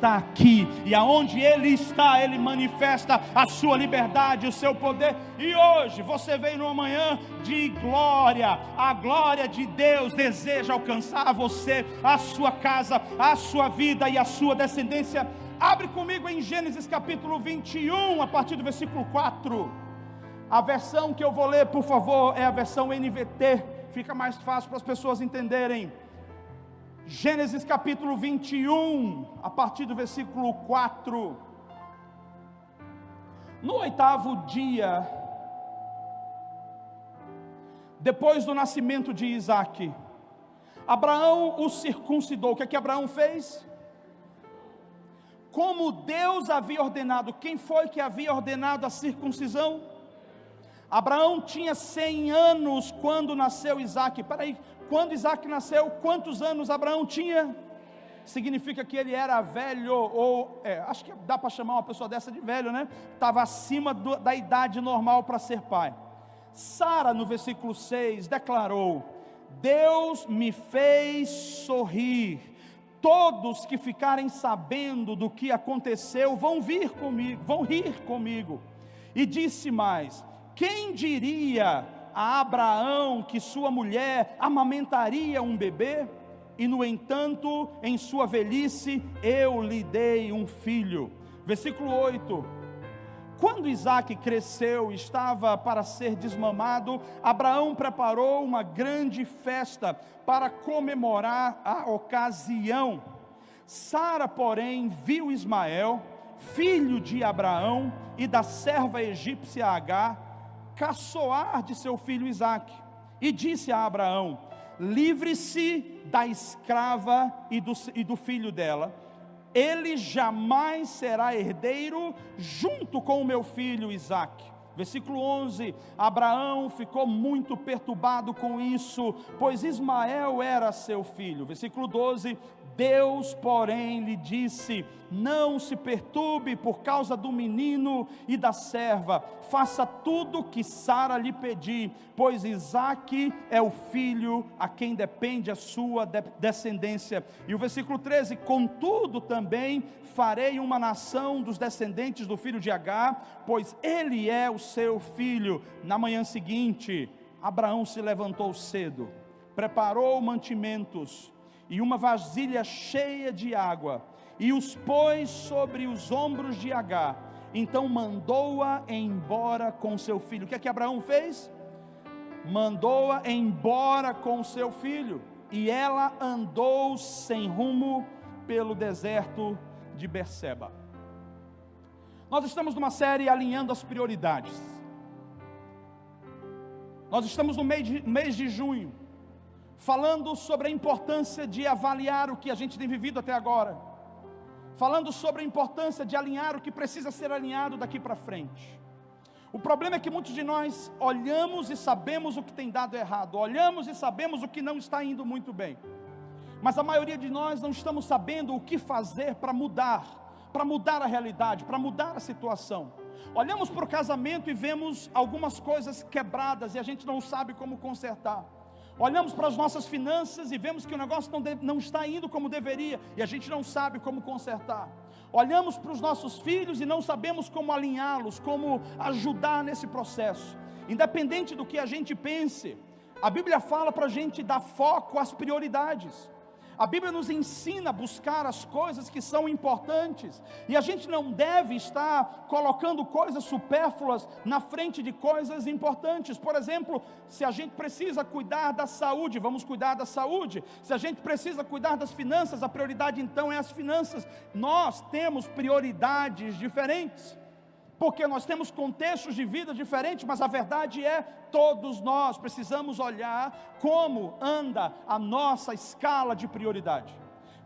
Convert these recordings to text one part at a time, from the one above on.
está aqui, e aonde Ele está, Ele manifesta a sua liberdade, o seu poder. E hoje você veio numa manhã de glória. A glória de Deus deseja alcançar você, a sua casa, a sua vida e a sua descendência. Abre comigo em Gênesis capítulo 21, a partir do versículo 4. A versão que eu vou ler, por favor, é a versão NVT, fica mais fácil para as pessoas entenderem. Gênesis capítulo 21, a partir do versículo 4. No 8º dia, depois do nascimento de Isaque, Abraão o circuncidou. O que é que Abraão fez? Como Deus havia ordenado. Quem foi que havia ordenado a circuncisão? Abraão tinha 100 anos quando nasceu Isaque. Peraí, quando Isaque nasceu, quantos anos Abraão tinha? Significa que ele era velho, ou acho que dá para chamar uma pessoa dessa de velho, né? Estava acima da idade normal para ser pai. Sara, no versículo 6, declarou: Deus me fez sorrir. Todos que ficarem sabendo do que aconteceu vão rir comigo. E disse mais: quem diria a Abraão que sua mulher amamentaria um bebê? E no entanto, em sua velhice, eu lhe dei um filho. Versículo 8. Quando Isaque cresceu e estava para ser desmamado, Abraão preparou uma grande festa para comemorar a ocasião. Sara, porém, viu Ismael, filho de Abraão e da serva egípcia Agar, caçoar de seu filho Isaque, e disse a Abraão: livre-se da escrava e do filho dela, ele jamais será herdeiro junto com o meu filho Isaque. Versículo 11, Abraão ficou muito perturbado com isso, pois Ismael era seu filho. Versículo 12, Deus, porém, lhe disse: não se perturbe por causa do menino e da serva, faça tudo o que Sara lhe pedir, pois Isaque é o filho a quem depende a sua descendência. E o versículo 13, contudo também farei uma nação dos descendentes do filho de Agar, pois ele é o seu filho. Na manhã seguinte, Abraão se levantou cedo, preparou mantimentos e uma vasilha cheia de água, e os pôs sobre os ombros de Agar. Então mandou-a embora com seu filho. O que é que Abraão fez? Mandou-a embora com seu filho, e ela andou sem rumo pelo deserto de Berseba. Nós estamos numa série alinhando as prioridades. Nós estamos no mês de junho, falando sobre a importância de avaliar o que a gente tem vivido até agora, falando sobre a importância de alinhar o que precisa ser alinhado daqui para frente. O problema é que muitos de nós olhamos e sabemos o que tem dado errado, olhamos e sabemos o que não está indo muito bem, mas a maioria de nós não estamos sabendo o que fazer para mudar a realidade, para mudar a situação. Olhamos para o casamento e vemos algumas coisas quebradas e a gente não sabe como consertar. Olhamos para as nossas finanças e vemos que o negócio não está indo como deveria, e a gente não sabe como consertar. Olhamos para os nossos filhos e não sabemos como alinhá-los, como ajudar nesse processo. Independente do que a gente pense, a Bíblia fala para a gente dar foco às prioridades. A Bíblia nos ensina a buscar as coisas que são importantes, e a gente não deve estar colocando coisas supérfluas na frente de coisas importantes. Por exemplo, se a gente precisa cuidar da saúde, vamos cuidar da saúde. Se a gente precisa cuidar das finanças, a prioridade então é as finanças. Nós temos prioridades diferentes, porque nós temos contextos de vida diferentes, mas a verdade é, todos nós precisamos olhar como anda a nossa escala de prioridade.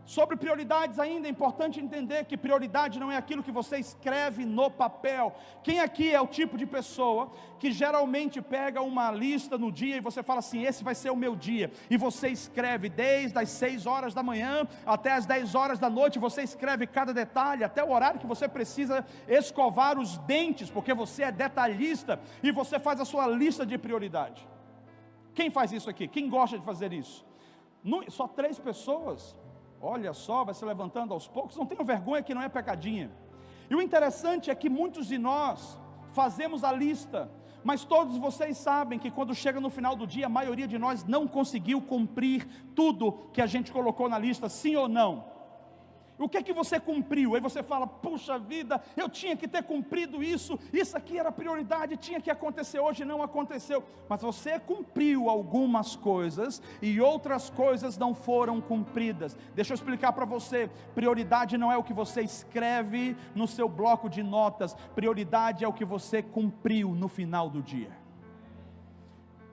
Sobre prioridades ainda é importante entender que prioridade não é aquilo que você escreve no papel. Quem aqui é o tipo de pessoa que geralmente pega uma lista no dia e você fala assim: esse vai ser o meu dia, e você escreve desde as 6 horas da manhã até as 10 horas da noite, você escreve cada detalhe, até o horário que você precisa escovar os dentes, porque você é detalhista e você faz a sua lista de prioridade. Quem faz isso aqui? Quem gosta de fazer isso? Só 3 pessoas. Olha só, vai se levantando aos poucos, não tenham vergonha que não é pecadinha. E o interessante é que muitos de nós fazemos a lista, mas todos vocês sabem que quando chega no final do dia, a maioria de nós não conseguiu cumprir tudo que a gente colocou na lista, sim ou não? O que é que você cumpriu? Aí você fala, puxa vida, eu tinha que ter cumprido isso aqui era prioridade, tinha que acontecer hoje, não aconteceu. Mas você cumpriu algumas coisas e outras coisas não foram cumpridas. Deixa eu explicar para você, prioridade não é o que você escreve no seu bloco de notas, prioridade é o que você cumpriu no final do dia.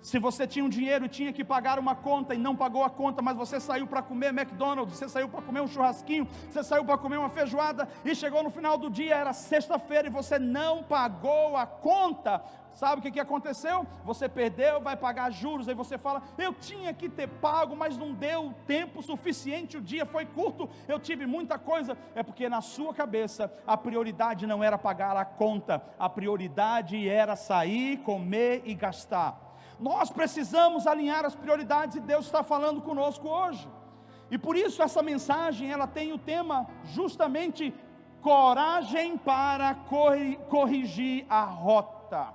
Se você tinha um dinheiro e tinha que pagar uma conta e não pagou a conta, mas você saiu para comer McDonald's, você saiu para comer um churrasquinho, você saiu para comer uma feijoada e chegou no final do dia, era sexta-feira e você não pagou a conta, sabe o que aconteceu? Você perdeu, vai pagar juros, aí você fala, eu tinha que ter pago, mas não deu tempo suficiente, o dia foi curto, eu tive muita coisa. É porque na sua cabeça a prioridade não era pagar a conta, a prioridade era sair, comer e gastar. Nós precisamos alinhar as prioridades e Deus está falando conosco hoje. E por isso essa mensagem, ela tem o tema justamente coragem para corrigir a rota.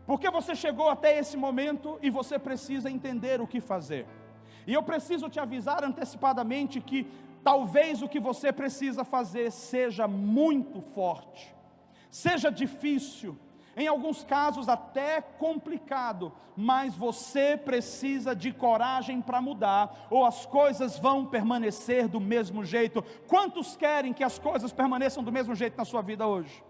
Porque você chegou até esse momento e você precisa entender o que fazer. E eu preciso te avisar antecipadamente que talvez o que você precisa fazer seja muito forte, seja difícil, em alguns casos até complicado, mas você precisa de coragem para mudar, ou as coisas vão permanecer do mesmo jeito. Quantos querem que as coisas permaneçam do mesmo jeito na sua vida hoje?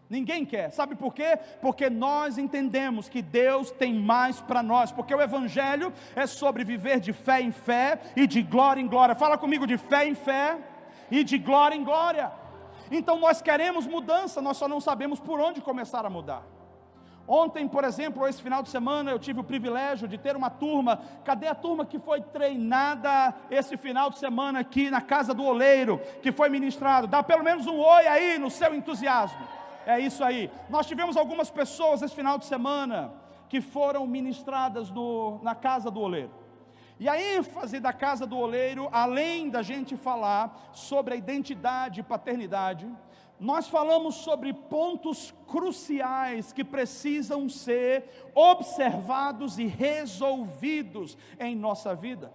Ninguém quer, sabe por quê? Porque nós entendemos que Deus tem mais para nós, porque o Evangelho é sobre viver de fé em fé e de glória em glória. Fala comigo, de fé em fé e de glória em glória. Então nós queremos mudança, nós só não sabemos por onde começar a mudar. Ontem, por exemplo, esse final de semana, eu tive o privilégio de ter uma turma. Cadê a turma que foi treinada esse final de semana aqui na Casa do Oleiro, que foi ministrado? Dá pelo menos um oi aí no seu entusiasmo. É isso aí. Nós tivemos algumas pessoas esse final de semana que foram ministradas na Casa do Oleiro. E a ênfase da Casa do Oleiro, além da gente falar sobre a identidade e paternidade, nós falamos sobre pontos cruciais que precisam ser observados e resolvidos em nossa vida.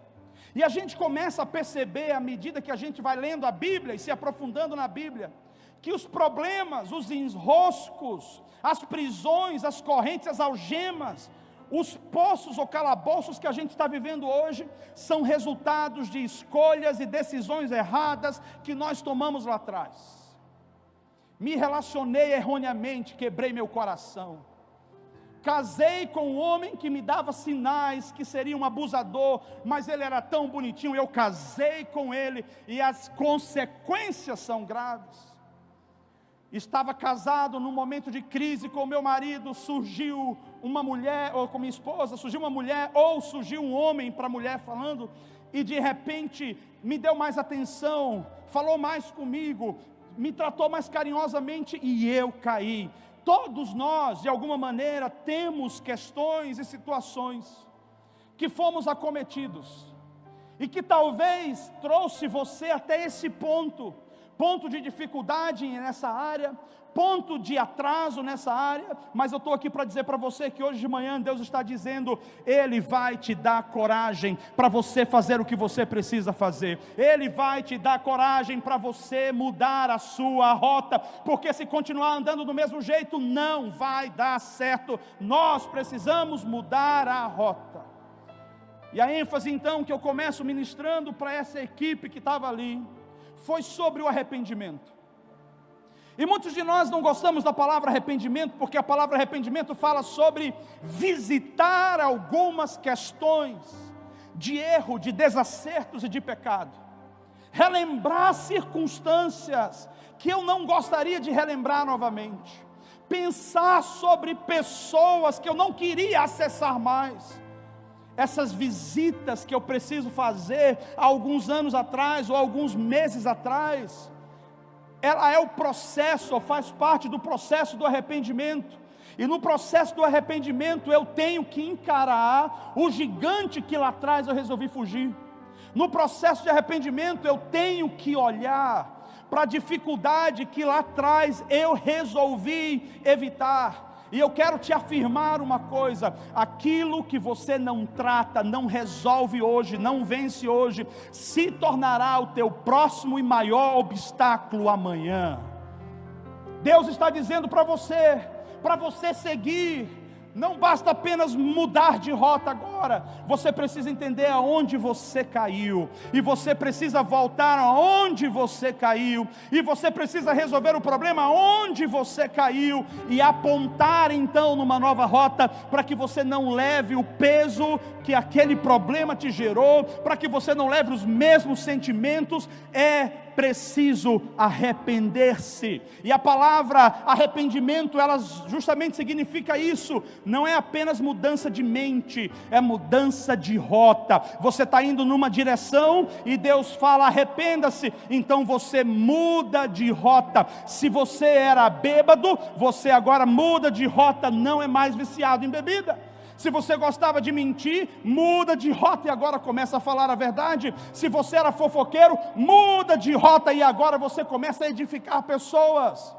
E a gente começa a perceber, à medida que a gente vai lendo a Bíblia e se aprofundando na Bíblia, que os problemas, os enroscos, as prisões, as correntes, as algemas, os poços ou calabouços que a gente está vivendo hoje, são resultados de escolhas e decisões erradas que nós tomamos lá atrás. Me relacionei erroneamente, quebrei meu coração. Casei com um homem que me dava sinais que seria um abusador, mas ele era tão bonitinho, eu casei com ele e as consequências são graves. Estava casado num momento de crise com o meu marido, surgiu uma mulher, ou com minha esposa, surgiu uma mulher, ou surgiu um homem para a mulher falando, e de repente me deu mais atenção, falou mais comigo, me tratou mais carinhosamente e eu caí. Todos nós, de alguma maneira, temos questões e situações que fomos acometidos, e que talvez trouxe você até esse ponto de dificuldade nessa área, ponto de atraso nessa área, mas eu estou aqui para dizer para você que hoje de manhã Deus está dizendo, Ele vai te dar coragem para você fazer o que você precisa fazer, Ele vai te dar coragem para você mudar a sua rota, porque se continuar andando do mesmo jeito, não vai dar certo, nós precisamos mudar a rota. E a ênfase então que eu começo ministrando para essa equipe que estava ali, foi sobre o arrependimento. E muitos de nós não gostamos da palavra arrependimento, porque a palavra arrependimento fala sobre visitar algumas questões de erro, de desacertos e de pecado, relembrar circunstâncias que eu não gostaria de relembrar novamente, pensar sobre pessoas que eu não queria acessar mais. Essas visitas que eu preciso fazer há alguns anos atrás, ou alguns meses atrás, ela é o processo, ou faz parte do processo do arrependimento, e no processo do arrependimento eu tenho que encarar o gigante que lá atrás eu resolvi fugir, No processo de arrependimento, eu tenho que olhar para a dificuldade que lá atrás eu resolvi evitar. E eu quero te afirmar uma coisa: aquilo que você não trata, não resolve hoje, não vence hoje, se tornará o teu próximo e maior obstáculo amanhã. Deus está dizendo para você seguir. Não basta apenas mudar de rota agora, você precisa entender aonde você caiu, e você precisa voltar aonde você caiu, e você precisa resolver o problema onde você caiu, e apontar então numa nova rota, para que você não leve o peso que aquele problema te gerou, para que você não leve os mesmos sentimentos. É preciso arrepender-se, e a palavra arrependimento, ela justamente significa isso. Não é apenas mudança de mente, é mudança de rota. Você está indo numa direção, e Deus fala arrependa-se, então você muda de rota. Se você era bêbado, você agora muda de rota, não é mais viciado em bebida. Se você gostava de mentir, muda de rota e agora começa a falar a verdade. Se você era fofoqueiro, muda de rota e agora você começa a edificar pessoas.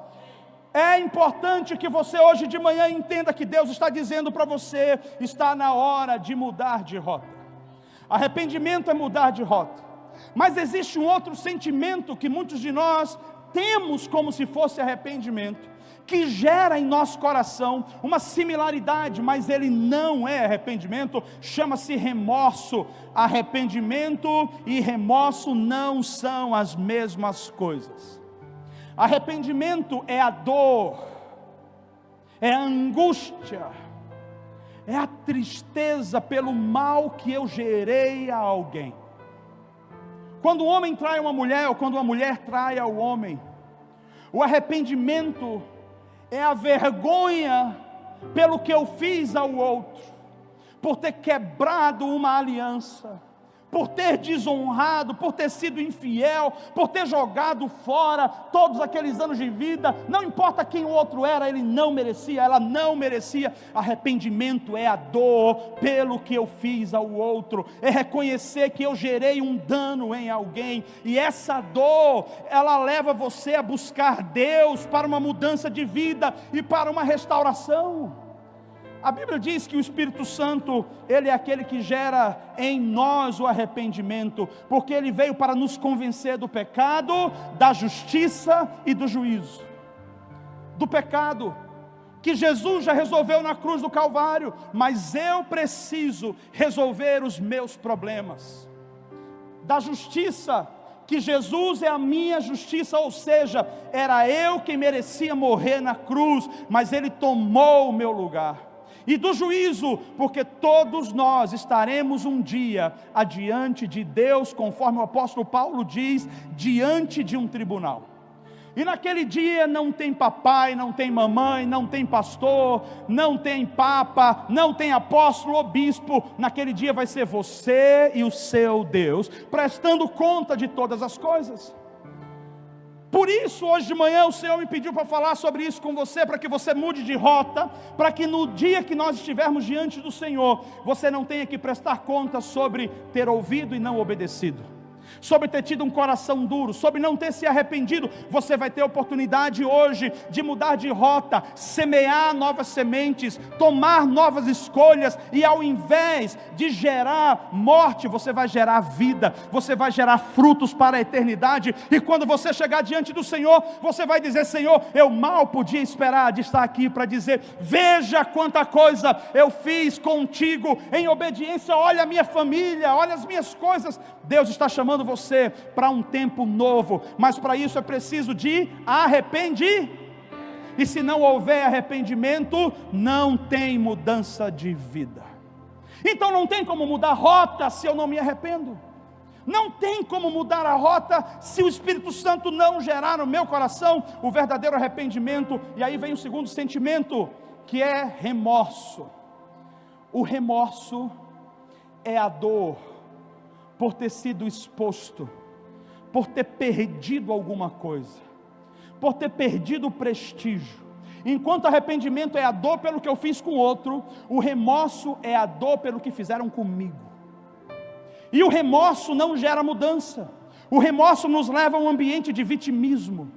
É importante que você hoje de manhã entenda que Deus está dizendo para você: está na hora de mudar de rota. Arrependimento é mudar de rota. Mas existe um outro sentimento que muitos de nós temos como se fosse arrependimento, que gera em nosso coração uma similaridade, mas ele não é arrependimento, chama-se remorso. Arrependimento e remorso não são as mesmas coisas. Arrependimento é a dor, é a angústia, é a tristeza pelo mal que eu gerei a alguém. Quando um homem trai uma mulher, ou quando uma mulher trai ao homem, o arrependimento é a vergonha pelo que eu fiz ao outro, por ter quebrado uma aliança, por ter desonrado, por ter sido infiel, por ter jogado fora todos aqueles anos de vida. Não importa quem o outro era, ele não merecia, ela não merecia. Arrependimento é a dor pelo que eu fiz ao outro, é reconhecer que eu gerei um dano em alguém, e essa dor, ela leva você a buscar Deus para uma mudança de vida e para uma restauração. A Bíblia diz que o Espírito Santo, ele é aquele que gera em nós o arrependimento, porque ele veio para nos convencer do pecado, da justiça e do juízo. Do pecado, que Jesus já resolveu na cruz do Calvário, mas eu preciso resolver os meus problemas. Da justiça, que Jesus é a minha justiça, ou seja, era eu quem merecia morrer na cruz, mas ele tomou o meu lugar. E do juízo, porque todos nós estaremos um dia adiante de Deus, conforme o apóstolo Paulo diz, diante de um tribunal. E naquele dia não tem papai, não tem mamãe, não tem pastor, não tem papa, não tem apóstolo ou bispo. Naquele dia vai ser você e o seu Deus, prestando conta de todas as coisas. Por isso, hoje de manhã, o Senhor me pediu para falar sobre isso com você, para que você mude de rota, para que no dia que nós estivermos diante do Senhor, você não tenha que prestar conta sobre ter ouvido e não obedecido, sobre ter tido um coração duro, sobre não ter se arrependido. Você vai ter a oportunidade hoje de mudar de rota, semear novas sementes, tomar novas escolhas, e ao invés de gerar morte, você vai gerar vida, você vai gerar frutos para a eternidade. E quando você chegar diante do Senhor, você vai dizer: Senhor, eu mal podia esperar de estar aqui para dizer: veja quanta coisa eu fiz contigo em obediência, olha a minha família, olha as minhas coisas. Deus está chamando você para um tempo novo, mas para isso é preciso de arrependimento. E se não houver arrependimento, não tem mudança de vida. Então não tem como mudar a rota se eu não me arrependo. Não tem como mudar a rota se o Espírito Santo não gerar no meu coração o verdadeiro arrependimento. E aí vem o segundo sentimento, que é remorso. O remorso é a dor por ter sido exposto, por ter perdido alguma coisa, por ter perdido o prestígio. Enquanto arrependimento é a dor pelo que eu fiz com o outro, o remorso é a dor pelo que fizeram comigo. E o remorso não gera mudança. O remorso nos leva a um ambiente de vitimismo.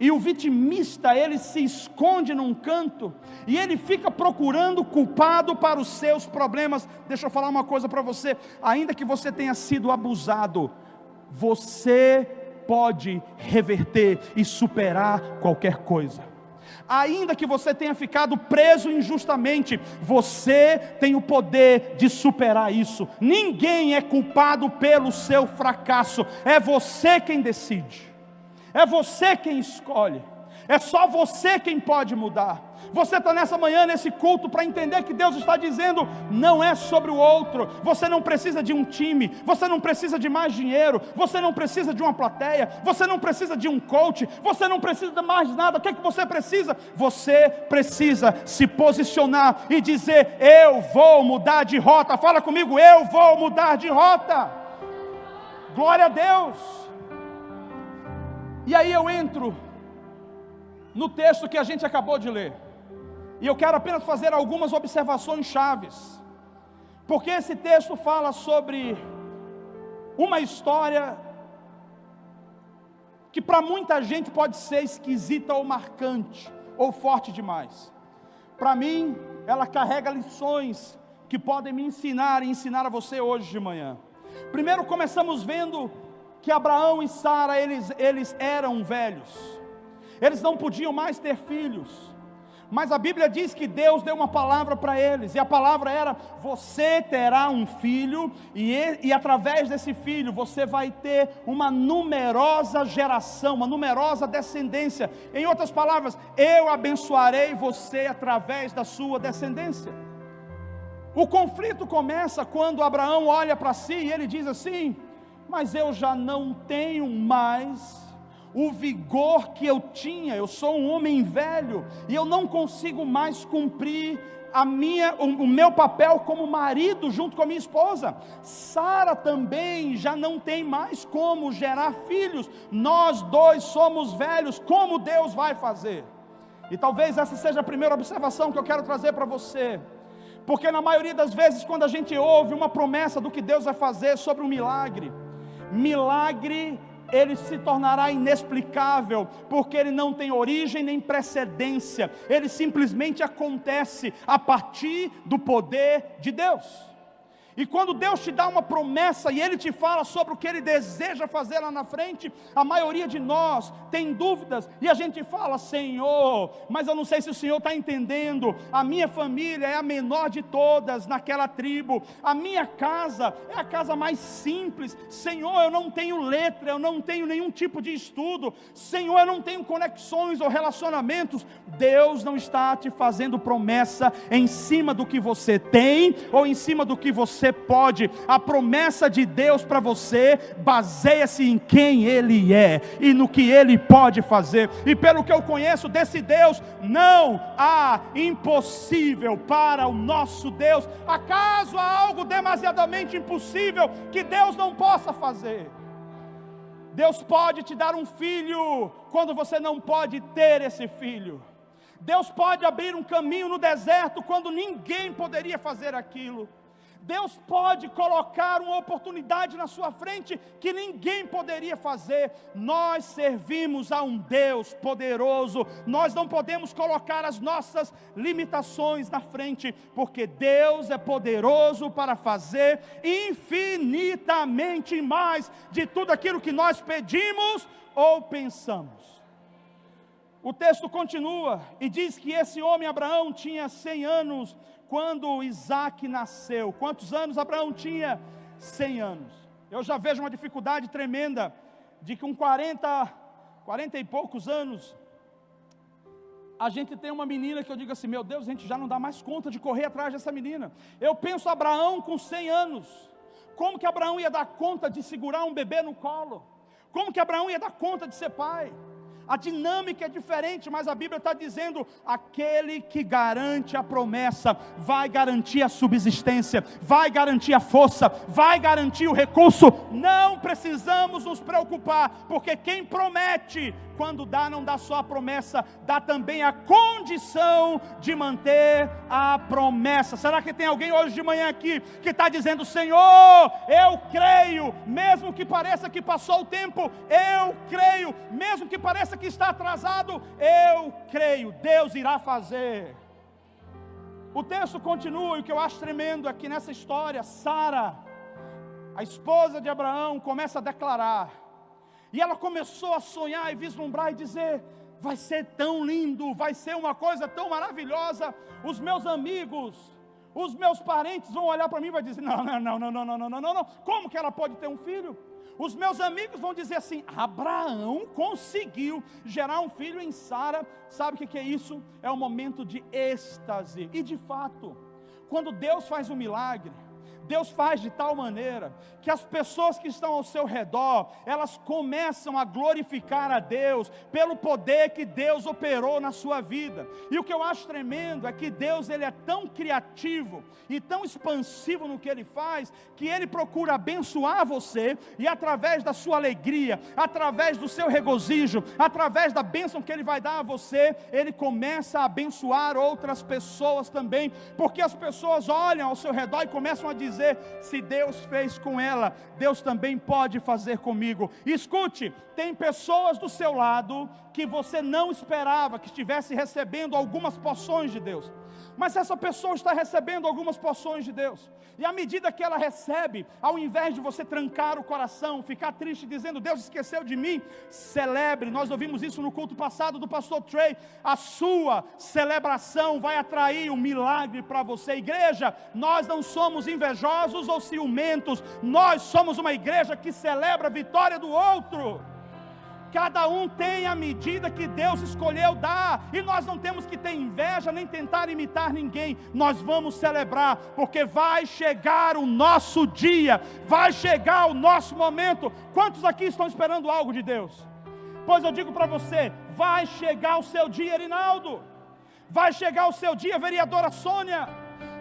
E o vitimista, ele se esconde num canto, e ele fica procurando culpado para os seus problemas. Deixa eu falar uma coisa para você: ainda que você tenha sido abusado, você pode reverter e superar qualquer coisa. Ainda que você tenha ficado preso injustamente, você tem o poder de superar isso. Ninguém é culpado pelo seu fracasso, é você quem decide, é você quem escolhe, é só você quem pode mudar. Você está nessa manhã, nesse culto, para entender que Deus está dizendo: não é sobre o outro. Você não precisa de um time, você não precisa de mais dinheiro, você não precisa de uma plateia, você não precisa de um coach, você não precisa de mais nada. O que é que você precisa? Você precisa se posicionar e dizer: eu vou mudar de rota. Fala comigo: eu vou mudar de rota. Glória a Deus. E aí eu entro no texto que a gente acabou de ler, e eu quero apenas fazer algumas observações chaves, porque esse texto fala sobre uma história que para muita gente pode ser esquisita ou marcante, ou forte demais. Para mim, ela carrega lições que podem me ensinar e ensinar a você hoje de manhã. Primeiro, começamos vendo que Abraão e Sara, eles eram velhos, eles não podiam mais ter filhos. Mas a Bíblia diz que Deus deu uma palavra para eles, e a palavra era: você terá um filho, e através desse filho você vai ter uma numerosa geração, uma numerosa descendência. Em outras palavras, eu abençoarei você através da sua descendência. O conflito começa quando Abraão olha para si e ele diz assim: mas eu já não tenho mais o vigor que eu tinha, eu sou um homem velho, e eu não consigo mais cumprir o meu papel como marido junto com a minha esposa. Sara também já não tem mais como gerar filhos, nós dois somos velhos, como Deus vai fazer? E talvez essa seja a primeira observação que eu quero trazer para você, porque na maioria das vezes, quando a gente ouve uma promessa do que Deus vai fazer sobre um milagre, ele se tornará inexplicável, porque ele não tem origem nem precedência, ele simplesmente acontece a partir do poder de Deus. E quando Deus te dá uma promessa e Ele te fala sobre o que Ele deseja fazer lá na frente, a maioria de nós tem dúvidas, e a gente fala: Senhor, mas eu não sei se o Senhor está entendendo, a minha família é a menor de todas naquela tribo, a minha casa é a casa mais simples, Senhor, eu não tenho letra, eu não tenho nenhum tipo de estudo, Senhor, eu não tenho conexões ou relacionamentos. Deus não está te fazendo promessa em cima do que você tem, ou em cima do que você pode. A promessa de Deus para você baseia-se em quem Ele é e no que Ele pode fazer. E pelo que eu conheço desse Deus, não há impossível para o nosso Deus. Acaso há algo demasiadamente impossível que Deus não possa fazer? Deus pode te dar um filho quando você não pode ter esse filho. Deus pode abrir um caminho no deserto quando ninguém poderia fazer aquilo. Deus pode colocar uma oportunidade na sua frente que ninguém poderia fazer. Nós servimos a um Deus poderoso. Nós não podemos colocar as nossas limitações na frente, porque Deus é poderoso para fazer infinitamente mais de tudo aquilo que nós pedimos ou pensamos. O texto continua e diz que esse homem Abraão tinha 100 anos quando Isaac nasceu. Quantos anos Abraão tinha? 100 anos. Eu já vejo uma dificuldade tremenda de que com 40 e poucos anos, a gente tem uma menina que eu digo assim: meu Deus, a gente já não dá mais conta de correr atrás dessa menina. Eu penso Abraão com 100 anos, como que Abraão ia dar conta de segurar um bebê no colo? Como que Abraão ia dar conta de ser pai? A dinâmica é diferente, mas a Bíblia está dizendo: aquele que garante a promessa, vai garantir a subsistência, vai garantir a força, vai garantir o recurso. Não precisamos nos preocupar, porque quem promete quando dá, não dá só a promessa, dá também a condição de manter a promessa. Será que tem alguém hoje de manhã aqui que está dizendo: Senhor, eu creio, mesmo que pareça que passou o tempo, eu creio, mesmo que pareça que está atrasado, eu creio, Deus irá fazer. O texto continua, e o que eu acho tremendo é que nessa história, Sara, a esposa de Abraão, começa a declarar, e ela começou a sonhar e vislumbrar e dizer: vai ser tão lindo, vai ser uma coisa tão maravilhosa, os meus amigos, os meus parentes vão olhar para mim e vão dizer: não, como que ela pode ter um filho? Os meus amigos vão dizer assim: Abraão conseguiu gerar um filho em Sara. Sabe o que é isso? É um momento de êxtase. E de fato, quando Deus faz um milagre, Deus faz de tal maneira que as pessoas que estão ao seu redor, elas começam a glorificar a Deus pelo poder que Deus operou na sua vida. E o que eu acho tremendo é que Deus, Ele é tão criativo e tão expansivo no que Ele faz, que Ele procura abençoar você, e através da sua alegria, através do seu regozijo, através da bênção que Ele vai dar a você, Ele começa a abençoar outras pessoas também, porque as pessoas olham ao seu redor e começam a dizer: se Deus fez com ela, Deus também pode fazer comigo. E escute, tem pessoas do seu lado que você não esperava que estivesse recebendo algumas porções de Deus, mas essa pessoa está recebendo algumas porções de Deus, e à medida que ela recebe, ao invés de você trancar o coração, ficar triste dizendo: Deus esqueceu de mim, celebre. Nós ouvimos isso no culto passado do pastor Trey. A sua celebração vai atrair um milagre para você. Igreja, nós não somos invejosos ou ciumentos, nós somos uma igreja que celebra a vitória do outro. Cada um tem a medida que Deus escolheu dar, e nós não temos que ter inveja, nem tentar imitar ninguém. Nós vamos celebrar, porque vai chegar o nosso dia, vai chegar o nosso momento. Quantos aqui estão esperando algo de Deus? Pois eu digo para você, vai chegar o seu dia, Erinaldo, vai chegar o seu dia, vereadora Sônia,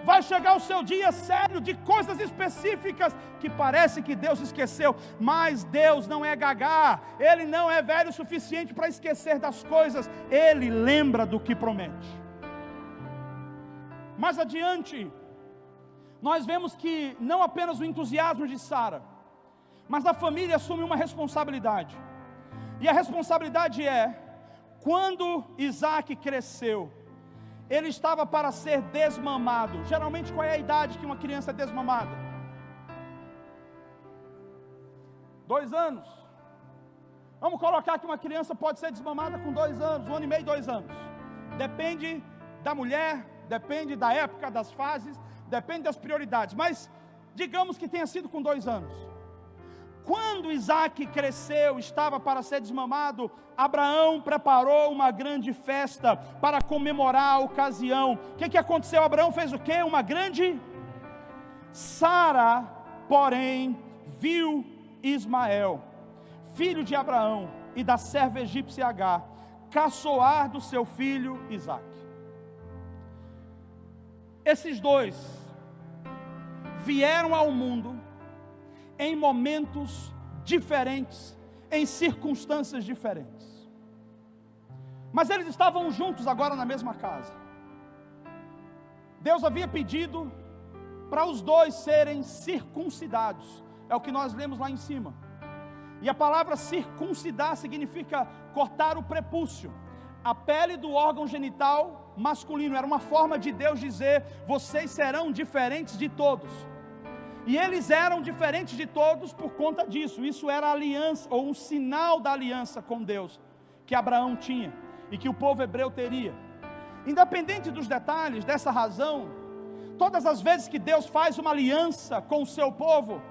vai chegar o seu dia, sério, de coisas específicas que parece que Deus esqueceu, mas Deus não é gagá, Ele não é velho o suficiente para esquecer das coisas, Ele lembra do que promete. Mais adiante, nós vemos que não apenas o entusiasmo de Sara, mas a família assume uma responsabilidade, e a responsabilidade é: quando Isaac cresceu, ele estava para ser desmamado. Geralmente, qual é a idade que uma criança é desmamada? 2 anos. Vamos colocar que uma criança pode ser desmamada com 2 anos, 1 ano e meio, 2 anos. Depende da mulher, depende da época, das fases, depende das prioridades. Mas digamos que tenha sido com 2 anos. Quando Isaac cresceu, estava para ser desmamado, Abraão preparou uma grande festa para comemorar a ocasião. O que aconteceu? Abraão fez o quê? Uma grande... Sara, porém, viu Ismael, filho de Abraão, e da serva egípcia Agar, caçoar do seu filho Isaac. Esses dois vieram ao mundo em momentos diferentes, em circunstâncias diferentes, mas eles estavam juntos agora na mesma casa. Deus havia pedido para os dois serem circuncidados, é o que nós lemos lá em cima, e a palavra circuncidar significa cortar o prepúcio, a pele do órgão genital masculino. Era uma forma de Deus dizer: vocês serão diferentes de todos. E eles eram diferentes de todos por conta disso. Isso era a aliança, ou um sinal da aliança com Deus, que Abraão tinha, e que o povo hebreu teria. Independente dos detalhes dessa razão, todas as vezes que Deus faz uma aliança com o seu povo,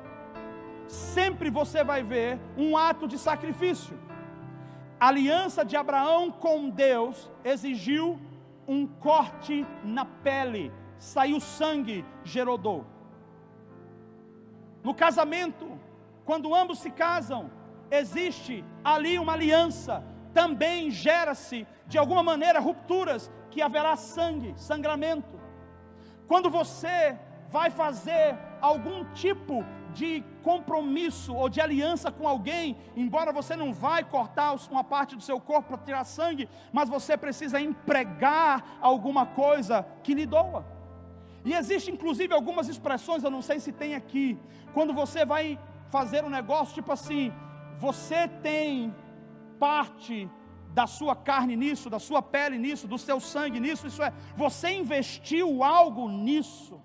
sempre você vai ver um ato de sacrifício. A aliança de Abraão com Deus exigiu um corte na pele, saiu sangue, gerou dor. No casamento, quando ambos se casam, existe ali uma aliança, também gera-se de alguma maneira rupturas, que haverá sangue, sangramento. Quando você vai fazer algum tipo de compromisso ou de aliança com alguém, embora você não vai cortar uma parte do seu corpo para tirar sangue, mas você precisa empregar alguma coisa que lhe doa. E existe inclusive algumas expressões, eu não sei se tem aqui, quando você vai fazer um negócio, tipo assim, você tem parte da sua carne nisso, da sua pele nisso, do seu sangue nisso, isso é, você investiu algo nisso.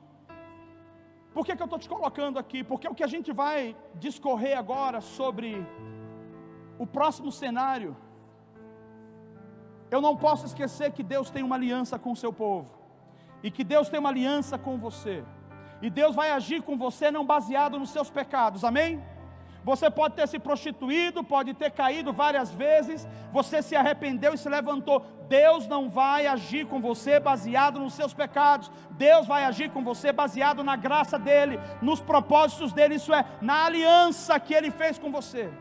Por que eu estou te colocando aqui? Porque o que a gente vai discorrer agora sobre o próximo cenário, eu não posso esquecer que Deus tem uma aliança com o seu povo, e que Deus tem uma aliança com você, e Deus vai agir com você não baseado nos seus pecados, amém? Você pode ter se prostituído, pode ter caído várias vezes, você se arrependeu e se levantou. Deus não vai agir com você baseado nos seus pecados. Deus vai agir com você baseado na graça dEle, nos propósitos dEle, isso é, na aliança que Ele fez com você.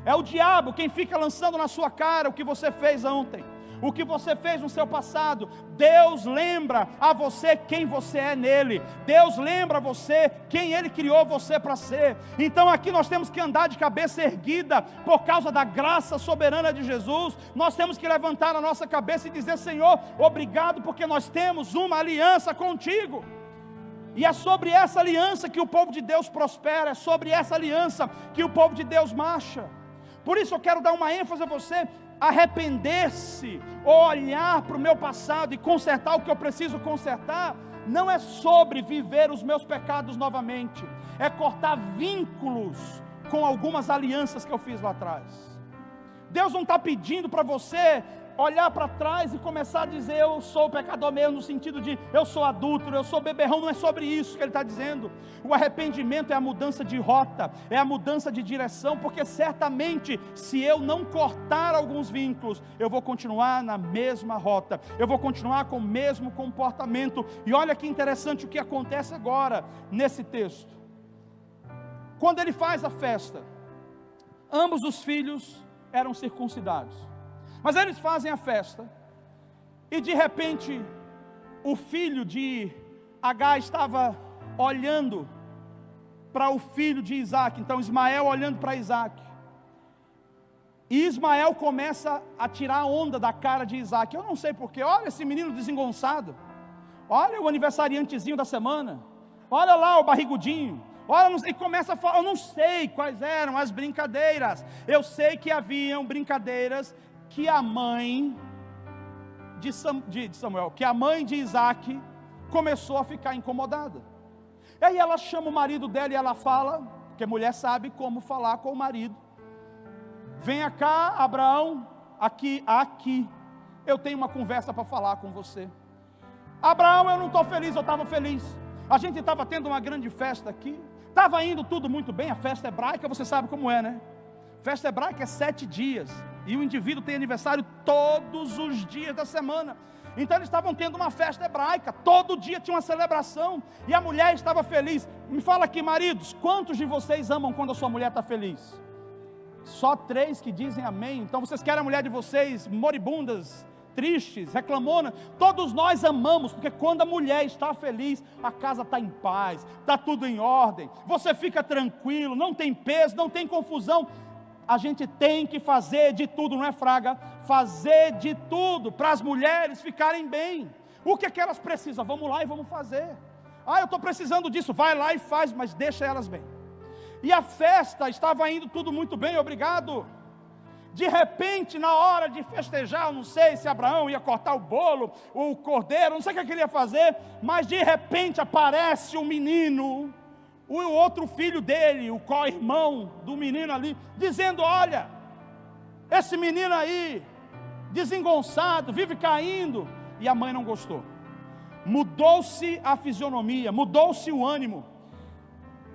É o diabo quem fica lançando na sua cara o que você fez ontem, o que você fez no seu passado. Deus lembra a você quem você é nele. Deus lembra a você quem Ele criou você para ser. Então aqui nós temos que andar de cabeça erguida por causa da graça soberana de Jesus. Nós temos que levantar a nossa cabeça e dizer: Senhor, obrigado, porque nós temos uma aliança contigo. E é sobre essa aliança que o povo de Deus prospera, é sobre essa aliança que o povo de Deus marcha. Por isso eu quero dar uma ênfase a você: arrepender-se, ou olhar para o meu passado e consertar o que eu preciso consertar, não é sobre viver os meus pecados novamente, é cortar vínculos com algumas alianças que eu fiz lá atrás. Deus não está pedindo para você olhar para trás e começar a dizer: eu sou pecador mesmo, no sentido de eu sou adúltero, eu sou beberrão. Não é sobre isso que Ele está dizendo. O arrependimento é a mudança de rota, é a mudança de direção, porque certamente se eu não cortar alguns vínculos, eu vou continuar na mesma rota, eu vou continuar com o mesmo comportamento. E olha que interessante o que acontece agora nesse texto. Quando ele faz a festa, ambos os filhos eram circuncidados. Mas eles fazem a festa, e de repente, o filho de Agar estava olhando para o filho de Isaac, então Ismael olhando para Isaac, e Ismael começa a tirar onda da cara de Isaac. Eu não sei porquê, olha esse menino desengonçado, olha o aniversariantezinho da semana, olha lá o barrigudinho, olha, não sei, começa a falar, eu não sei quais eram as brincadeiras, eu sei que haviam brincadeiras que a mãe de Samuel, que a mãe de Isaac começou a ficar incomodada. E aí ela chama o marido dela e ela fala, porque mulher sabe como falar com o marido: venha cá, Abraão, aqui, eu tenho uma conversa para falar com você. Abraão, eu não estou feliz, eu estava feliz, a gente estava tendo uma grande festa aqui, estava indo tudo muito bem, a festa hebraica, você sabe como é, né? Festa hebraica é 7 dias, e o indivíduo tem aniversário todos os dias da semana. Então eles estavam tendo uma festa hebraica, todo dia tinha uma celebração, e a mulher estava feliz. Me fala aqui, maridos, quantos de vocês amam quando a sua mulher está feliz? Só 3 que dizem amém. Então vocês querem a mulher de vocês moribundas, tristes, reclamona? Todos nós amamos, porque quando a mulher está feliz, a casa está em paz, está tudo em ordem, você fica tranquilo, não tem peso, não tem confusão. A gente tem que fazer de tudo, não é, Fraga? Fazer de tudo para as mulheres ficarem bem. O que é que elas precisam? Vamos lá e vamos fazer. Eu estou precisando disso, vai lá e faz, mas deixa elas bem. E a festa estava indo tudo muito bem, obrigado. De repente, na hora de festejar, eu não sei se Abraão ia cortar o bolo, o cordeiro, não sei o que ele ia fazer, mas de repente aparece um menino, o outro filho dele, o co-irmão do menino ali, dizendo: olha, esse menino aí, desengonçado, vive caindo. E a mãe não gostou. Mudou-se a fisionomia, mudou-se o ânimo,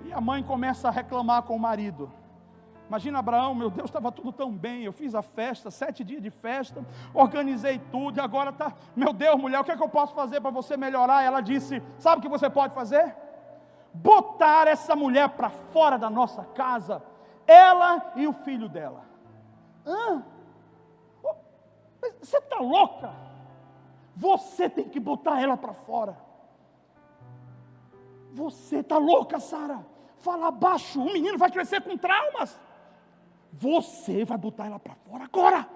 e a mãe começa a reclamar com o marido. Imagina Abraão: meu Deus, estava tudo tão bem, eu fiz a festa, 7 dias de festa, organizei tudo, e agora está, meu Deus, mulher, o que é que eu posso fazer para você melhorar? Ela disse: sabe o que você pode fazer? Botar essa mulher para fora da nossa casa, ela e o filho dela. Você está louca? Você tem que botar ela para fora. Você está louca, Sara? Fala baixo, o menino vai crescer com traumas. Você vai botar ela para fora agora.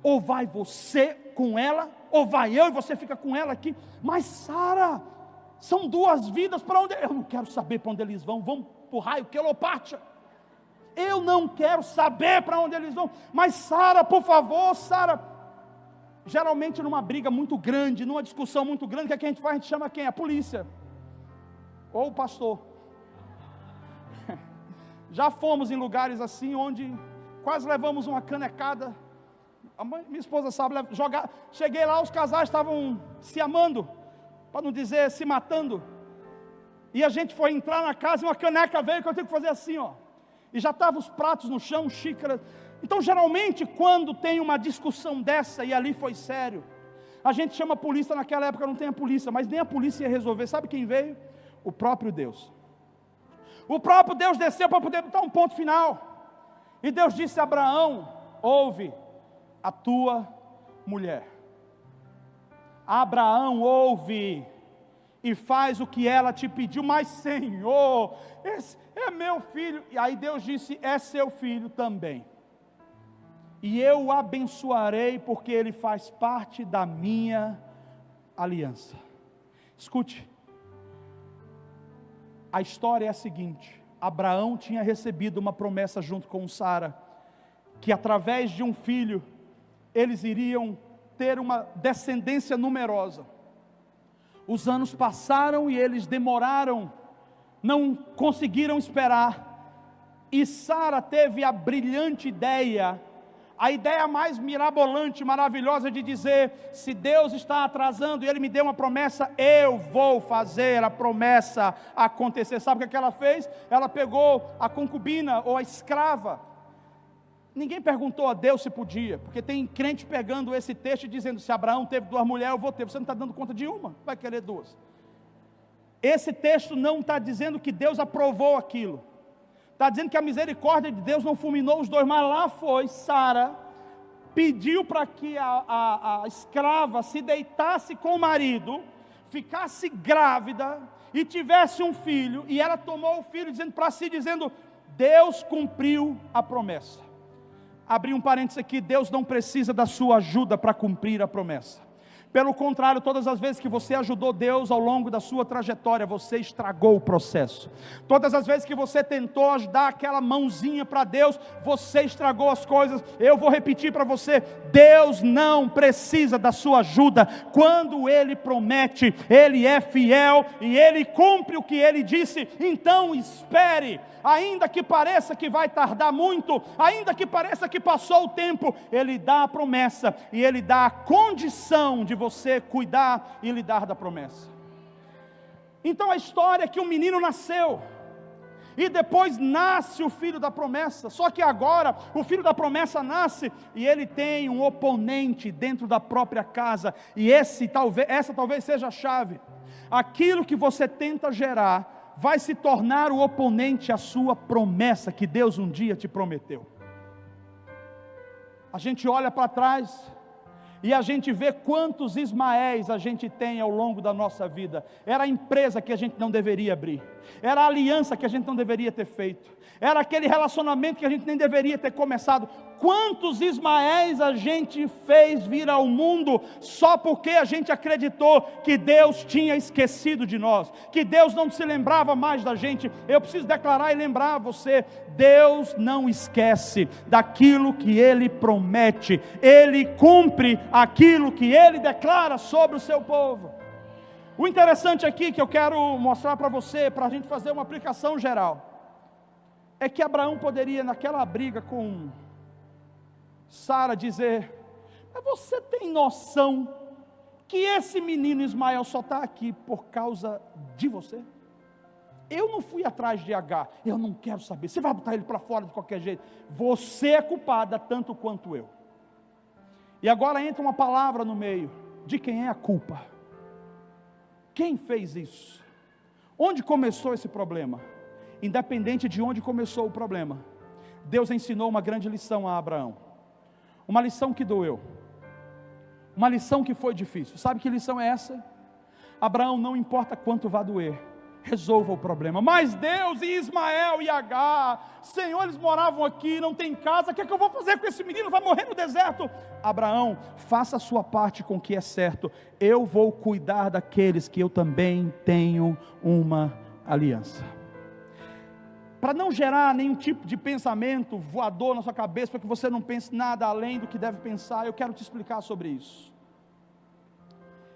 Ou vai você com ela, ou vai eu e você fica com ela aqui. Mas Sara, são duas vidas, para onde? Eu não quero saber para onde eles vão. Vão para o raio Quelopátia. Eu não quero saber para onde eles vão. Mas Sara, por favor, Sara. Geralmente numa briga muito grande, numa discussão muito grande, o que é que a gente faz? A gente chama quem? A polícia. Ou o pastor. Já fomos em lugares assim, onde quase levamos uma canecada. Minha esposa sabe, cheguei lá, os casais estavam se amando, para não dizer se matando. E a gente foi entrar na casa e uma caneca veio, que eu tenho que fazer assim, ó. E já estavam os pratos no chão, xícaras. Então geralmente quando tem uma discussão dessa, e ali foi sério, a gente chama a polícia. Naquela época não tem a polícia, mas nem a polícia ia resolver. Sabe quem veio? O próprio Deus. O próprio Deus desceu para poder botar um ponto final. E Deus disse a Abraão: ouve a tua mulher. Abraão, ouve e faz o que ela te pediu. Mas Senhor, esse é meu filho. E aí Deus disse: é seu filho também. E eu o abençoarei, porque ele faz parte da minha aliança. Escute, a história é a seguinte: Abraão tinha recebido uma promessa junto com Sara, que através de um filho, eles iriam ter uma descendência numerosa. Os anos passaram e eles demoraram, não conseguiram esperar, e Sara teve a brilhante ideia, a ideia mais mirabolante, maravilhosa de dizer: se Deus está atrasando e Ele me deu uma promessa, eu vou fazer a promessa acontecer. Sabe o que ela fez? Ela pegou a concubina ou a escrava. Ninguém perguntou a Deus se podia, porque tem crente pegando esse texto e dizendo: se Abraão teve duas mulheres, eu vou ter. Você não está dando conta de uma, vai querer duas. Esse texto não está dizendo que Deus aprovou aquilo. Está dizendo que a misericórdia de Deus não fulminou os dois, mas lá foi Sara, pediu para que a escrava se deitasse com o marido, ficasse grávida e tivesse um filho, e ela tomou o filho dizendo para si, dizendo: Deus cumpriu a promessa. Abri um parênteses aqui: Deus não precisa da sua ajuda para cumprir a promessa. Pelo contrário, todas as vezes que você ajudou Deus ao longo da sua trajetória, você estragou o processo. Todas as vezes que você tentou dar aquela mãozinha para Deus, você estragou as coisas. Eu vou repetir para você: Deus não precisa da sua ajuda. Quando Ele promete, Ele é fiel e Ele cumpre o que Ele disse. Então espere. Ainda que pareça que vai tardar muito, ainda que pareça que passou o tempo, Ele dá a promessa e Ele dá a condição de você cuidar e lidar da promessa. Então a história é que um menino nasceu, e depois nasce o filho da promessa. Só que agora o filho da promessa nasce e ele tem um oponente dentro da própria casa, e essa talvez seja a chave. Aquilo que você tenta gerar vai se tornar o oponente à sua promessa que Deus um dia te prometeu. A gente olha para trás e a gente vê quantos Ismaéis a gente tem ao longo da nossa vida. Era a empresa que a gente não deveria abrir, era a aliança que a gente não deveria ter feito, era aquele relacionamento que a gente nem deveria ter começado. Quantos Ismaéis a gente fez vir ao mundo só porque a gente acreditou que Deus tinha esquecido de nós, que Deus não se lembrava mais da gente. Eu preciso declarar e lembrar você: Deus não esquece daquilo que Ele promete, Ele cumpre aquilo que Ele declara sobre o seu povo. O interessante aqui que eu quero mostrar para você, para a gente fazer uma aplicação geral, é que Abraão poderia, naquela briga com Sara, dizer: mas você tem noção que esse menino Ismael só está aqui por causa de você? Eu não fui atrás de Agar, eu não quero saber, você vai botar ele para fora de qualquer jeito, você é culpada tanto quanto eu. E agora entra uma palavra no meio: de quem é a culpa? Quem fez isso? Onde começou esse problema? Independente de onde começou o problema, Deus ensinou uma grande lição a Abraão, uma lição que doeu, uma lição que foi difícil. Sabe que lição é essa? Abraão, não importa quanto vá doer, resolva o problema. Mas Deus e Ismael e Agar, Senhor, eles moravam aqui, não tem casa, o que é que eu vou fazer com esse menino? Vai morrer no deserto. Abraão, faça a sua parte com o que é certo, eu vou cuidar daqueles que eu também tenho uma aliança. Para não gerar nenhum tipo de pensamento voador na sua cabeça, para que você não pense nada além do que deve pensar, eu quero te explicar sobre isso.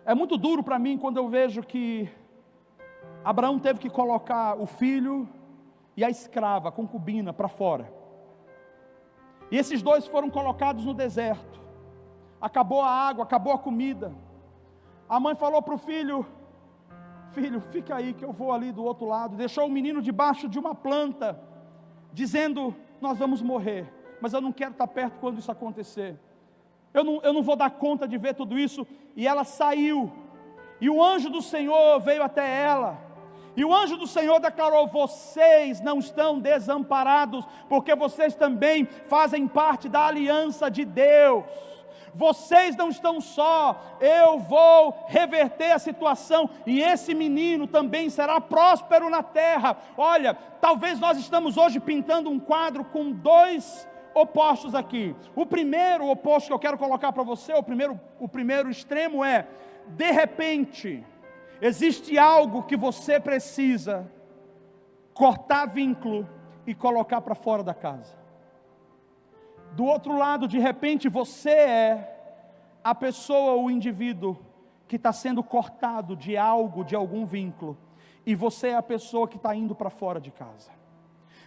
É muito duro para mim quando eu vejo que Abraão teve que colocar o filho e a escrava, a concubina, para fora. E esses dois foram colocados no deserto. Acabou a água, acabou a comida. A mãe falou para o filho: filho, fica aí que eu vou ali do outro lado. Deixou o menino debaixo de uma planta, dizendo: nós vamos morrer, mas eu não quero estar perto quando isso acontecer. Eu não vou dar conta de ver tudo isso. E ela saiu, e o anjo do Senhor veio até ela, e o anjo do Senhor declarou: vocês não estão desamparados, porque vocês também fazem parte da aliança de Deus. Vocês não estão só, eu vou reverter a situação, e esse menino também será próspero na terra. Olha, talvez nós estamos hoje pintando um quadro com dois opostos aqui. O primeiro oposto que eu quero colocar para você, o primeiro extremo é: de repente, existe algo que você precisa cortar vínculo e colocar para fora da casa. Do outro lado, de repente, você é a pessoa, o indivíduo que está sendo cortado de algo, de algum vínculo, e você é a pessoa que está indo para fora de casa.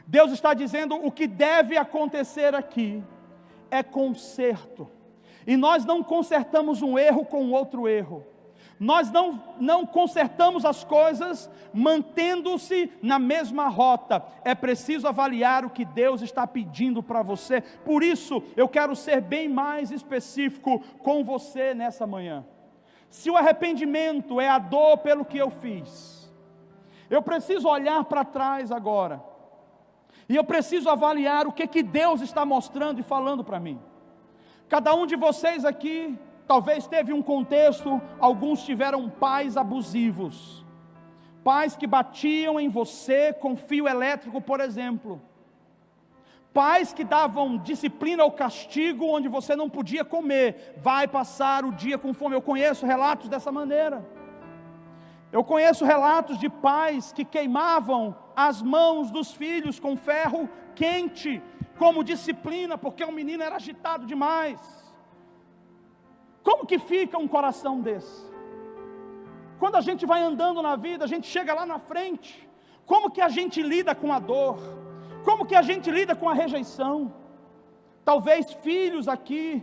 Deus está dizendo: o que deve acontecer aqui é conserto, e nós não consertamos um erro com outro erro. Nós não consertamos as coisas mantendo-se na mesma rota. É preciso avaliar o que Deus está pedindo para você. Por isso, eu quero ser bem mais específico com você nessa manhã. Se o arrependimento é a dor pelo que eu fiz, eu preciso olhar para trás agora, e eu preciso avaliar o que Deus está mostrando e falando para mim. Cada um de vocês aqui talvez teve um contexto, alguns tiveram pais abusivos, pais que batiam em você com fio elétrico, por exemplo, pais que davam disciplina ou castigo onde você não podia comer, vai passar o dia com fome. Eu conheço relatos dessa maneira. Eu conheço relatos de pais que queimavam as mãos dos filhos com ferro quente, como disciplina, porque o menino era agitado demais. Como que fica um coração desse? Quando a gente vai andando na vida, a gente chega lá na frente, como que a gente lida com a dor? Como que a gente lida com a rejeição? Talvez filhos aqui,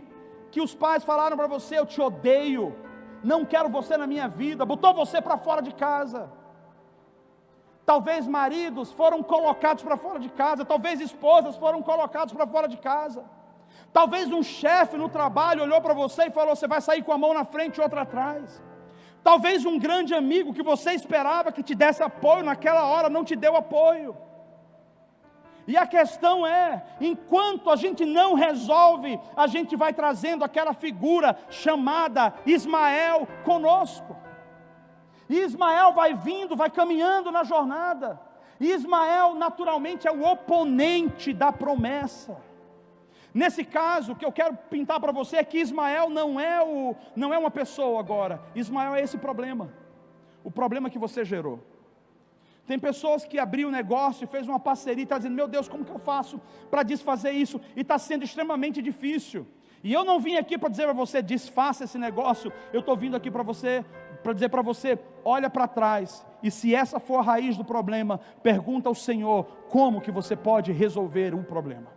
que os pais falaram para você: eu te odeio, não quero você na minha vida, botou você para fora de casa. Talvez maridos foram colocados para fora de casa, talvez esposas foram colocadas para fora de casa. Talvez um chefe no trabalho olhou para você e falou: você vai sair com a mão na frente e outra atrás. Talvez um grande amigo que você esperava que te desse apoio naquela hora não te deu apoio. E a questão é, enquanto a gente não resolve, a gente vai trazendo aquela figura chamada Ismael conosco. E Ismael vai vindo, vai caminhando na jornada. E Ismael naturalmente é o oponente da promessa. Nesse caso, o que eu quero pintar para você é que Ismael não é uma pessoa agora. Ismael é esse problema. O problema que você gerou. Tem pessoas que abriu um negócio e fez uma parceria e está dizendo: meu Deus, como que eu faço para desfazer isso? E está sendo extremamente difícil. E eu não vim aqui para dizer para você: desfaça esse negócio. Eu estou vindo aqui para dizer para você: olha para trás. E se essa for a raiz do problema, pergunta ao Senhor como que você pode resolver o problema.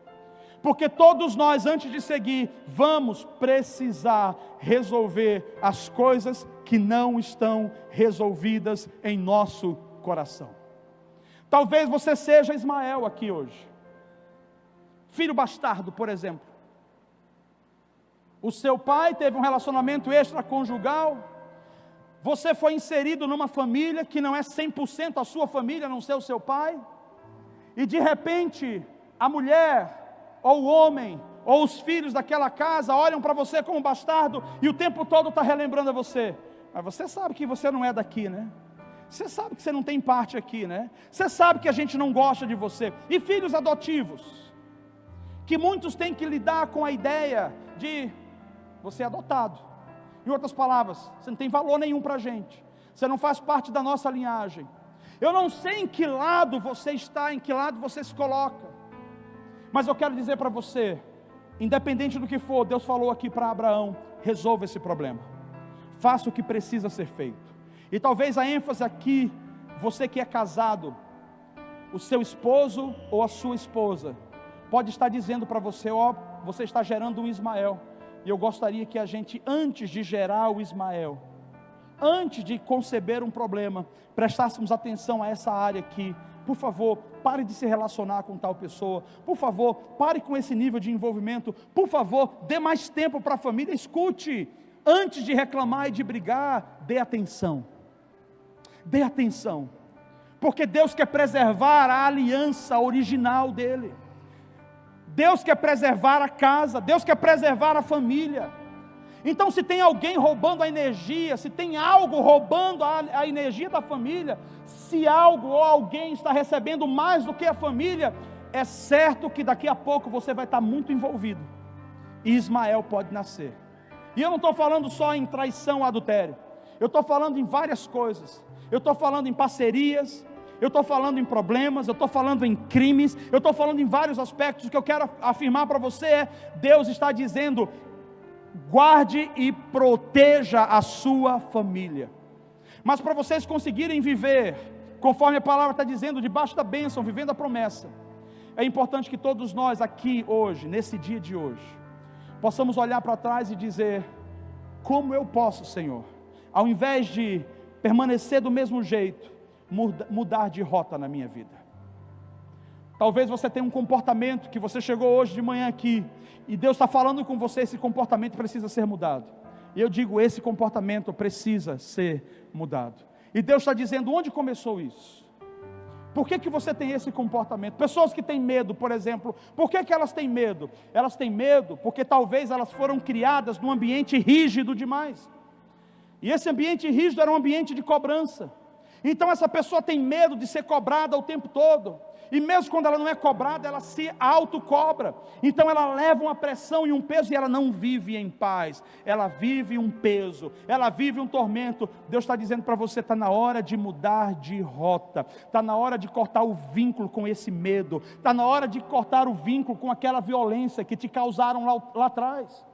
Porque todos nós, antes de seguir, vamos precisar resolver as coisas que não estão resolvidas em nosso coração. Talvez você seja Ismael aqui hoje, filho bastardo, por exemplo. O seu pai teve um relacionamento extraconjugal, você foi inserido numa família que não é 100% a sua família, a não ser o seu pai, e de repente, a mulher, ou o homem, ou os filhos daquela casa olham para você como bastardo, e o tempo todo está relembrando a você: mas você sabe que você não é daqui, né? Você sabe que você não tem parte aqui, né? Você sabe que a gente não gosta de você. E filhos adotivos, que muitos têm que lidar com a ideia de você é adotado. Em outras palavras, você não tem valor nenhum para a gente. Você não faz parte da nossa linhagem. Eu não sei em que lado você está, em que lado você se coloca. Mas eu quero dizer para você, independente do que for, Deus falou aqui para Abraão: resolva esse problema. Faça o que precisa ser feito. E talvez a ênfase aqui, você que é casado, o seu esposo ou a sua esposa, pode estar dizendo para você: ó, você está gerando um Ismael. E eu gostaria que a gente, antes de gerar o Ismael, antes de conceber um problema, prestássemos atenção a essa área aqui. Por favor, pare de se relacionar com tal pessoa. Por favor, pare com esse nível de envolvimento. Por favor, dê mais tempo para a família. Escute, antes de reclamar e de brigar, dê atenção. Dê atenção, porque Deus quer preservar a aliança original dele. Deus quer preservar a casa, Deus quer preservar a família. Então, se tem alguém roubando a energia, se tem algo roubando a energia da família, se algo ou alguém está recebendo mais do que a família, é certo que daqui a pouco você vai estar muito envolvido, e Ismael pode nascer. E eu não estou falando só em traição ou adultério, eu estou falando em várias coisas. Eu estou falando em parcerias, eu estou falando em problemas, eu estou falando em crimes, eu estou falando em vários aspectos. O que eu quero afirmar para você é: Deus está dizendo, guarde e proteja a sua família. Mas para vocês conseguirem viver, conforme a palavra está dizendo, debaixo da bênção, vivendo a promessa, é importante que todos nós aqui hoje, nesse dia de hoje, possamos olhar para trás e dizer: como eu posso, Senhor, ao invés de permanecer do mesmo jeito, mudar de rota na minha vida. Talvez você tenha um comportamento que você chegou hoje de manhã aqui, e Deus está falando com você: esse comportamento precisa ser mudado. E eu digo: esse comportamento precisa ser mudado. E Deus está dizendo: onde começou isso? Por que você tem esse comportamento? Pessoas que têm medo, por exemplo, por que elas têm medo? Elas têm medo porque talvez elas foram criadas num ambiente rígido demais. E esse ambiente rígido era um ambiente de cobrança. Então essa pessoa tem medo de ser cobrada o tempo todo. E mesmo quando ela não é cobrada, ela se autocobra. Então ela leva uma pressão e um peso, e ela não vive em paz. Ela vive um peso, ela vive um tormento. Deus está dizendo para você: está na hora de mudar de rota. Está na hora de cortar o vínculo com esse medo. Está na hora de cortar o vínculo com aquela violência que te causaram lá atrás.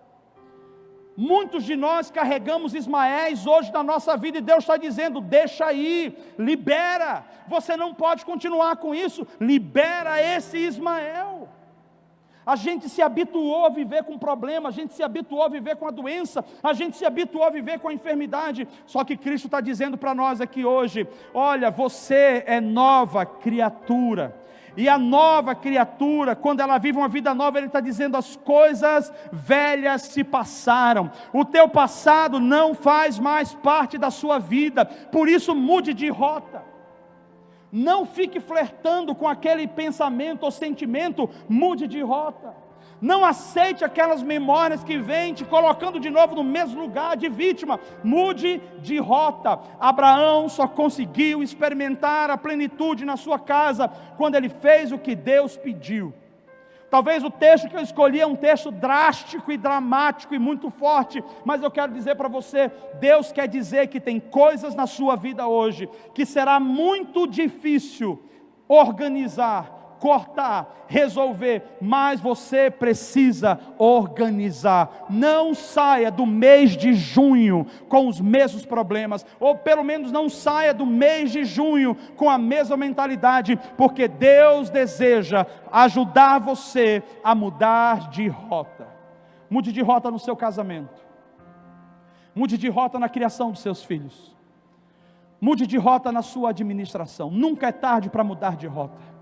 Muitos de nós carregamos Ismaéis hoje na nossa vida, e Deus está dizendo: deixa aí, libera. Você não pode continuar com isso. Libera esse Ismael. A gente se habituou a viver com problema, a gente se habituou a viver com a doença, a gente se habituou a viver com a enfermidade. Só que Cristo está dizendo para nós aqui hoje: olha, você é nova criatura. E a nova criatura, quando ela vive uma vida nova, Ele está dizendo: as coisas velhas se passaram. O teu passado não faz mais parte da sua vida. Por isso, mude de rota. Não fique flertando com aquele pensamento ou sentimento. Mude de rota. Não aceite aquelas memórias que vêm te colocando de novo no mesmo lugar de vítima. Mude de rota. Abraão só conseguiu experimentar a plenitude na sua casa quando ele fez o que Deus pediu. Talvez o texto que eu escolhi é um texto drástico e dramático e muito forte, mas eu quero dizer para você: Deus quer dizer que tem coisas na sua vida hoje que será muito difícil organizar, cortar, resolver, mas você precisa organizar. Não saia do mês de junho com os mesmos problemas, ou pelo menos não saia do mês de junho com a mesma mentalidade, porque Deus deseja ajudar você a mudar de rota. Mude de rota no seu casamento, mude de rota na criação dos seus filhos, mude de rota na sua administração. Nunca é tarde para mudar de rota.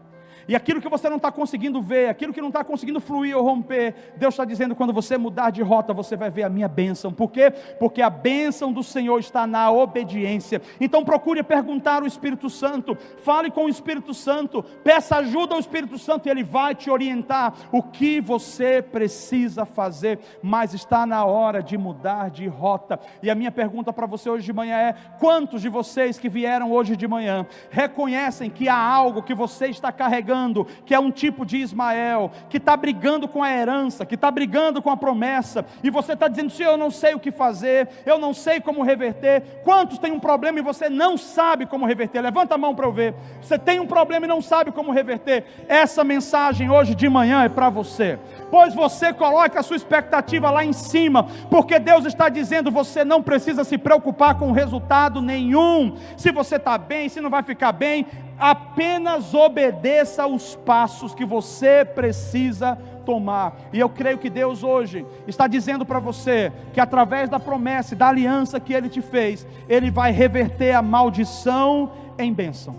E aquilo que você não está conseguindo ver, aquilo que não está conseguindo fluir ou romper, Deus está dizendo: quando você mudar de rota, você vai ver a minha bênção. Por quê? Porque a bênção do Senhor está na obediência. Então procure perguntar ao Espírito Santo, fale com o Espírito Santo, peça ajuda ao Espírito Santo, e Ele vai te orientar o que você precisa fazer. Mas está na hora de mudar de rota. E a minha pergunta para você hoje de manhã é: quantos de vocês que vieram hoje de manhã reconhecem que há algo que você está carregando, que é um tipo de Ismael, que está brigando com a herança, que está brigando com a promessa, e você está dizendo: Senhor, eu não sei o que fazer, eu não sei como reverter? Quantos têm um problema e você não sabe como reverter? Levanta a mão para eu ver. Você tem um problema e não sabe como reverter? Essa mensagem hoje de manhã é para você, pois você coloca a sua expectativa lá em cima, porque Deus está dizendo: você não precisa se preocupar com resultado nenhum, se você está bem, se não vai ficar bem, apenas obedeça os passos que você precisa tomar. E eu creio que Deus hoje está dizendo para você que através da promessa e da aliança que Ele te fez, Ele vai reverter a maldição em bênção.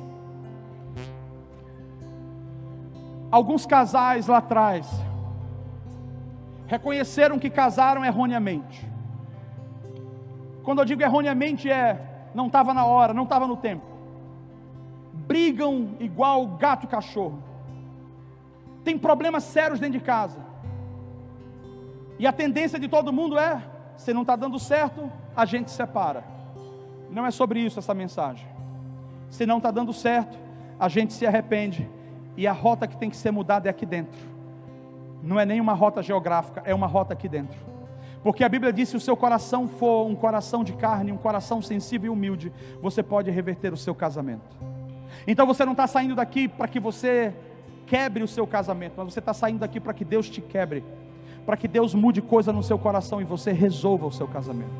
Alguns casais lá atrás reconheceram que casaram erroneamente. Quando eu digo erroneamente, não estava na hora, não estava no tempo. Brigam igual gato e cachorro. Tem problemas sérios dentro de casa. E a tendência de todo mundo é: se não está dando certo, a gente se separa. Não é sobre isso essa mensagem. Se não está dando certo, a gente se arrepende. E a rota que tem que ser mudada é aqui dentro. Não é nem uma rota geográfica, é uma rota aqui dentro. Porque a Bíblia diz: se o seu coração for um coração de carne, um coração sensível e humilde, você pode reverter o seu casamento. Então você não está saindo daqui para que você quebre o seu casamento, mas você está saindo daqui para que Deus te quebre, para que Deus mude coisa no seu coração e você resolva o seu casamento.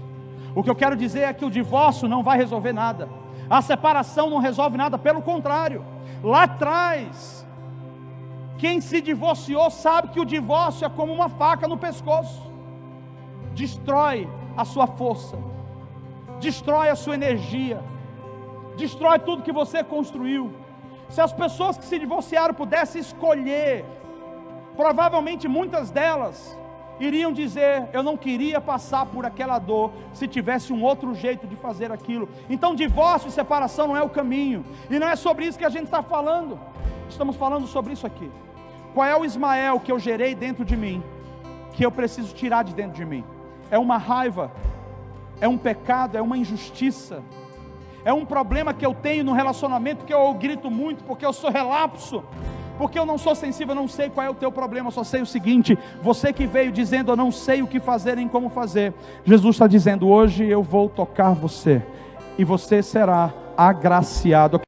O que eu quero dizer é que o divórcio não vai resolver nada, a separação não resolve nada, pelo contrário. Lá atrás, quem se divorciou sabe que o divórcio é como uma faca no pescoço, destrói a sua força, destrói a sua energia, destrói tudo que você construiu. Se as pessoas que se divorciaram pudessem escolher, provavelmente muitas delas iriam dizer: eu não queria passar por aquela dor, se tivesse um outro jeito de fazer aquilo. Então divórcio e separação não é o caminho, e não é sobre isso que a gente está falando. Estamos falando sobre isso aqui. Qual é o Ismael que eu gerei dentro de mim, que eu preciso tirar de dentro de mim? É uma raiva, é um pecado, é uma injustiça, é um problema que eu tenho no relacionamento, que eu grito muito porque eu sou relapso, porque eu não sou sensível. Eu não sei qual é o teu problema, eu só sei o seguinte: você que veio dizendo: eu não sei o que fazer nem como fazer, Jesus está dizendo: hoje eu vou tocar você, e você será agraciado.